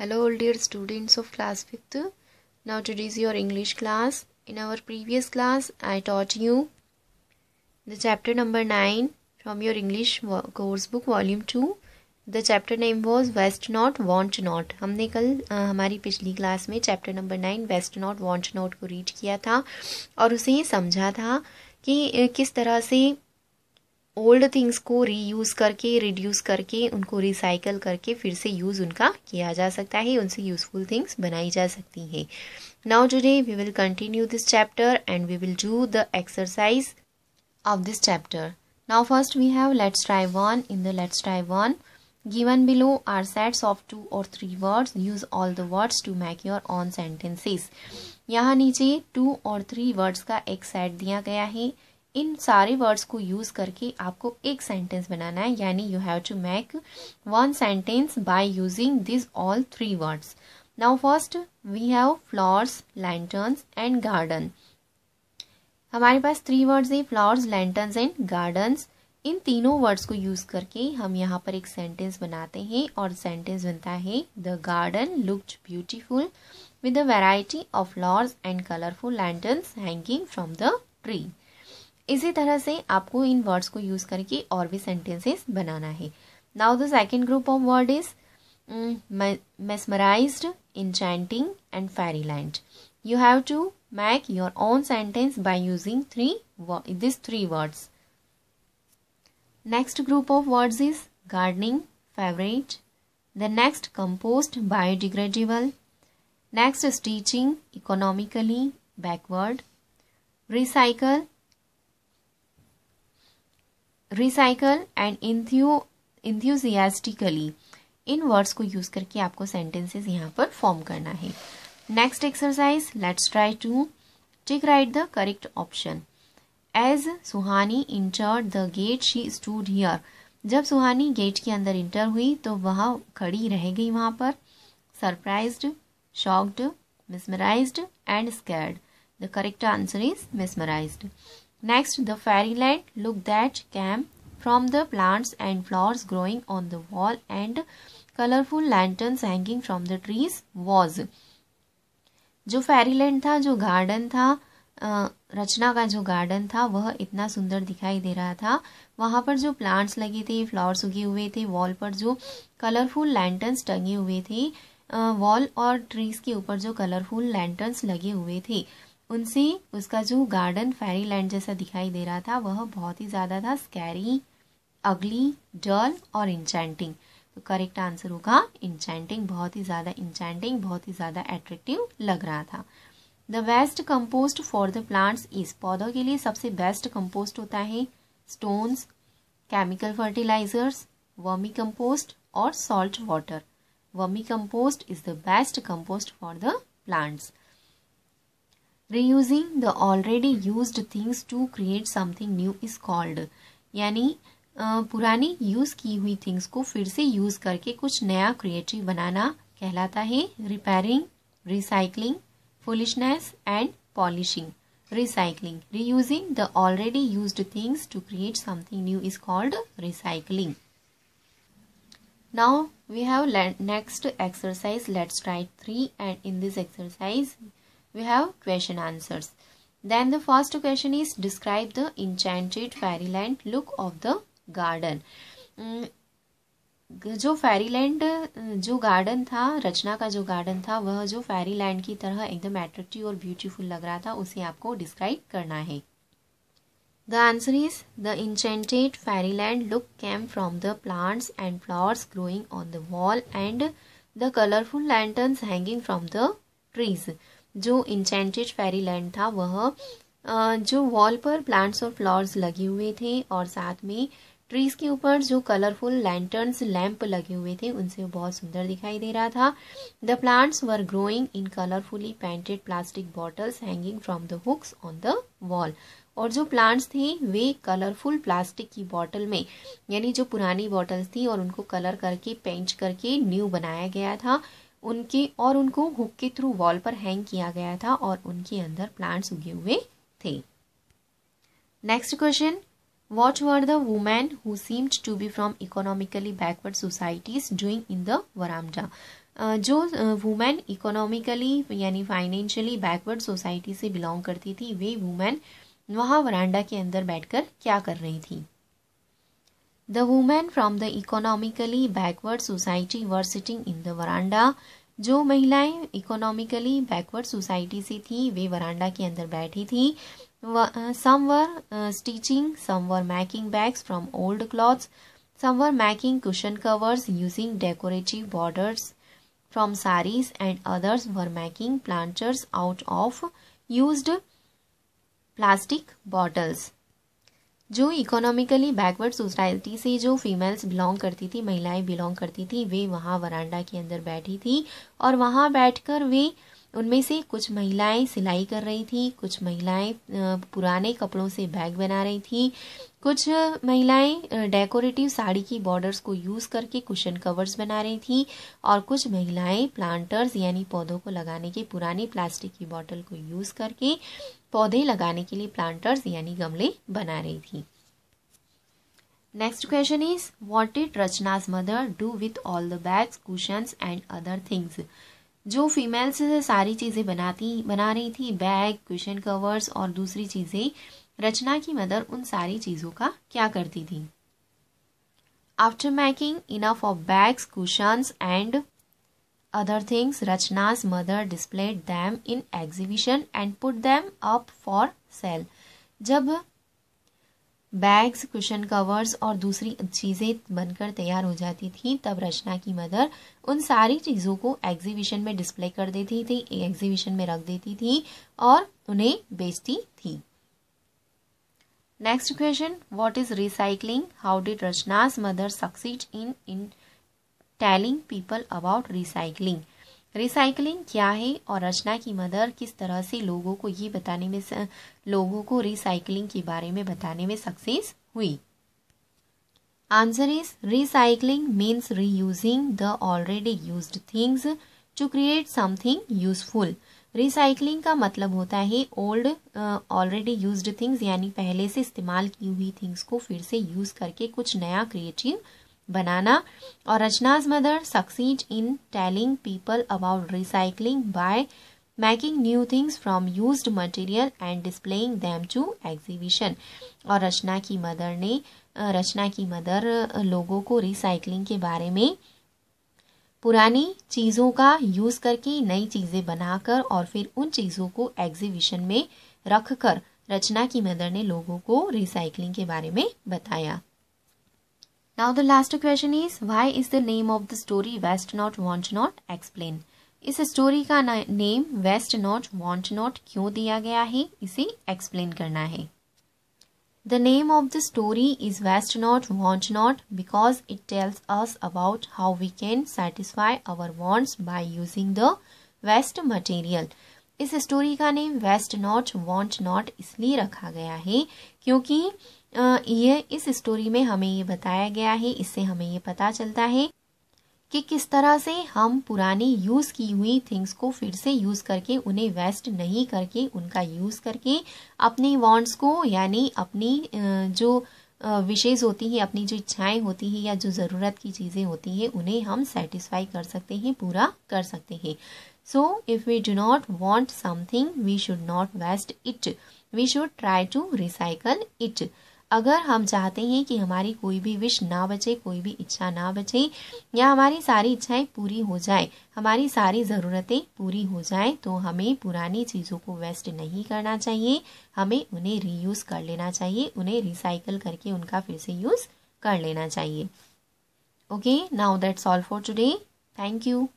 Hello, all dear students of class 5th. Now today is your English class. In our previous class, I taught you the chapter number 9 from your English course book volume 2. The chapter name was West Not Want Not. हमने कल हमारी पिछली class में chapter number 9 waste not want not को read किया था और उसे ये समझा था कि किस तरह से ओल्ड थिंग्स को रीयूज़ करके रिड्यूस करके उनको रिसाइकल करके फिर से यूज़ उनका किया जा सकता है, उनसे यूज़फुल थिंग्स बनाई जा सकती हैं. Now today we will continue this chapter and we will do the exercise of this chapter. Now first we have let's try one. In the let's try one given below are sets of 2 or 3 words. Use all the words to make your own sentences. यहाँ नीचे 2 और 3 words का एक set दिया गया है. इन सारे words को यूज करके आपको एक सेंटेंस बनाना है, यानी you have to make one sentence by using this all 3 words. Now first we have flowers, lanterns and garden. हमारे पास 3 वर्ड्स है, फ्लावर्स, लैंटर्न्स एंड गार्डन्स. इन तीनों वर्ड्स को यूज करके हम यहाँ पर एक सेंटेंस बनाते हैं और सेंटेंस बनता है the garden looked beautiful with a variety of flowers and colourful lanterns hanging from the tree. इसी तरह से आपको इन वर्ड्स को यूज करके और भी सेंटेंसेस बनाना है. Now the second group of word is mesmerized, enchanting and fairyland. You have to make your own sentence by using these three words. Next group of words is gardening, favorite. The next compost, biodegradable. Next stitching, economically, backward. Recycle and enthusiastically. इन words को use करके आपको sentences यहाँ पर form करना है. Next exercise let's try to tick right the correct option. As Suhani entered the gate she stood here. जब Suhani gate के अंदर इंटर हुई तो वह खड़ी रह गई वहां पर. Surprised, shocked, mesmerised and scared. The correct answer is mesmerised. Next, the fairyland look that came from the plants and flowers growing on the wall and colorful lanterns hanging from the trees was. जो Fairyland था, जो garden था, रचना का जो garden था वह इतना सुंदर दिखाई दे रहा था. वहाँ पर जो प्लांट्स लगे थे, फ्लावर्स उगे हुए थे, वॉल पर जो कलरफुल लैंटर्न्स टंगे हुए थे, वॉल और ट्रीज के ऊपर जो कलरफुल लैंटर्न्स लगे हुए थे, उनसे उसका जो गार्डन फेरीलैंड जैसा दिखाई दे रहा था वह बहुत ही ज़्यादा था स्कैरी, अगली, डल और इंचेंटिंग. तो करेक्ट आंसर होगा इंचेंटिंग. बहुत ही ज़्यादा इंचेंटिंग, बहुत ही ज़्यादा एट्रैक्टिव लग रहा था. The best compost for the plants is. पौधों के लिए सबसे बेस्ट कंपोस्ट होता है stones, chemical fertilisers, vermi compost और salt water. Vermi compost is the best compost for the plants. Reusing the already used things to create something new is called. यानी पुरानी use की हुई थिंग्स को फिर से यूज करके कुछ नया क्रिएटिव बनाना कहलाता है repairing, recycling, foolishness and polishing. Recycling, reusing the already used things to create something new is called recycling. Now we have next exercise. Let's try 3 and in this exercise we have question answers. Then the first question is describe the enchanted fairyland look of the garden. जो Fairyland जो garden था, रचना का जो garden था, वह जो Fairyland की तरह एकदम एट्रैक्टिव और ब्यूटीफुल लग रहा था, उसे आपको डिस्क्राइब करना है. The answer is the enchanted fairyland look came from the plants and flowers growing on the wall and the colorful lanterns hanging from the trees. जो इंचेंटेड फेरीलैंड था वह जो वॉल पर प्लांट्स और फ्लावर्स लगे हुए थे और साथ में ट्रीज के ऊपर जो कलरफुल लैंटर्न्स लैंप लगे हुए थे उनसे बहुत सुंदर दिखाई दे रहा था. The plants were growing in colourfully painted plastic bottles hanging from the hooks on the wall. और जो प्लांट्स थे वे कलरफुल प्लास्टिक की बॉटल में, यानी जो पुरानी बॉटल्स थी और उनको कलर करके पेंट करके न्यू बनाया गया था, उनको हुक के थ्रू वॉल पर हैंग किया गया था और उनके अंदर प्लांट्स उगे हुए थे. Next question, What were the women who seemed to be from economically backward societies doing in the veranda? जो वुमेन इकोनॉमिकली यानी फाइनेंशियली बैकवर्ड सोसाइटी से बिलोंग करती थी, वे वुमेन वहाँ वरांडा के अंदर बैठकर क्या कर रही थी? The women from the economically backward society were sitting in the veranda. जो महिलाएं इकोनॉमिकली बैकवर्ड सोसाइटी से थी, वे वरांडा के अंदर बैठी थी. Some were stitching, some were making bags from old clothes, some were making cushion covers using decorative borders from saris, and others were making planters out of used plastic bottles. जो economically backward society से जो females belong करती थी, महिलाएं belong करती थी, वे वहाँ वरांडा के अंदर बैठी थी और वहाँ बैठकर वे उनमें से कुछ महिलाएं सिलाई कर रही थी, कुछ महिलाएं पुराने कपड़ों से बैग बना रही थी, कुछ महिलाएं डेकोरेटिव साड़ी की बॉर्डर्स को यूज़ करके कुशन कवर्स बना रही थी और कुछ महिलाएं प्लांटर्स यानी पौधों को लगाने के पुरानी प्लास्टिक की बोतल को यूज़ करके पौधे लगाने के लिए प्लांटर्स यानी गमले बना रही थी. Next question is what did Rachna's mother do with all the bags, cushions and other things. जो फीमेल्स सारी चीज़ें बना रही थी, बैग, कुशन कवर्स और दूसरी चीज़ें, रचना की मदर उन सारी चीज़ों का क्या करती थी? After making enough of bags, cushions and other things, Rachna's mother displayed them in exhibition and put them up for sale. जब बैग्स, कुशन कवर्स और दूसरी चीज़ें बनकर तैयार हो जाती थी, तब रचना की मदर उन सारी चीज़ों को एग्जीबिशन में डिस्प्ले कर देती थी, एग्जीबिशन में रख देती थी और उन्हें बेचती थी. Next question, what is recycling? How did Rachna's mother succeed in telling people about recycling. Recycling क्या है और रचना की मदर किस तरह से लोगों को ये बताने में लोगों को रिसाइकलिंग के बारे में बताने में सक्सेस हुई? Answer is recycling means reusing the already used things to create something useful. Recycling का मतलब होता है ओल्ड ऑलरेडी यूज्ड थिंग्स यानी पहले से इस्तेमाल की हुई थिंग्स को फिर से यूज करके कुछ नया क्रिएटिव बनाना. और Rachna's mother succeed in telling people about recycling by making new things from used material and displaying them to exhibition. और रचना की मदर लोगों को रिसाइकलिंग के बारे में पुरानी चीज़ों का यूज़ करके नई चीज़ें बनाकर और फिर उन चीज़ों को एग्जीबिशन में रखकर रचना की मदर ने लोगों को रिसाइकलिंग के बारे में बताया. Now the last question is why is the name of the story West Not Want Not? Explain. इस स्टोरी का name waste not want not क्यों दिया गया है, इसे एक्सप्लेन करना है. The name of the story is West Not Want Not because it tells us about how we can satisfy our wants by using the waste material. इस story का name waste not want not इसलिए रखा गया है क्योंकि ये इस story में हमें ये बताया गया है, इससे हमें ये पता चलता है कि किस तरह से हम पुरानी यूज की हुई थिंग्स को फिर से यूज करके उन्हें वेस्ट नहीं करके उनका यूज करके अपनी वांट्स को यानी अपनी जो विशेष होती है, अपनी जो इच्छाएं होती है या जो ज़रूरत की चीज़ें होती है उन्हें हम सेटिस्फाई कर सकते हैं, पूरा कर सकते हैं. So if we do not want something, we should not waste it. We should try to recycle it. अगर हम चाहते हैं कि हमारी कोई भी विश ना बचे, कोई भी इच्छा ना बचे या हमारी सारी इच्छाएं पूरी हो जाए, हमारी सारी ज़रूरतें पूरी हो जाएं, तो हमें पुरानी चीज़ों को वेस्ट नहीं करना चाहिए, हमें उन्हें रीयूज़ कर लेना चाहिए, उन्हें रिसाइकल करके उनका फिर से यूज़ कर लेना चाहिए. Okay, now that's all for today. Thank you.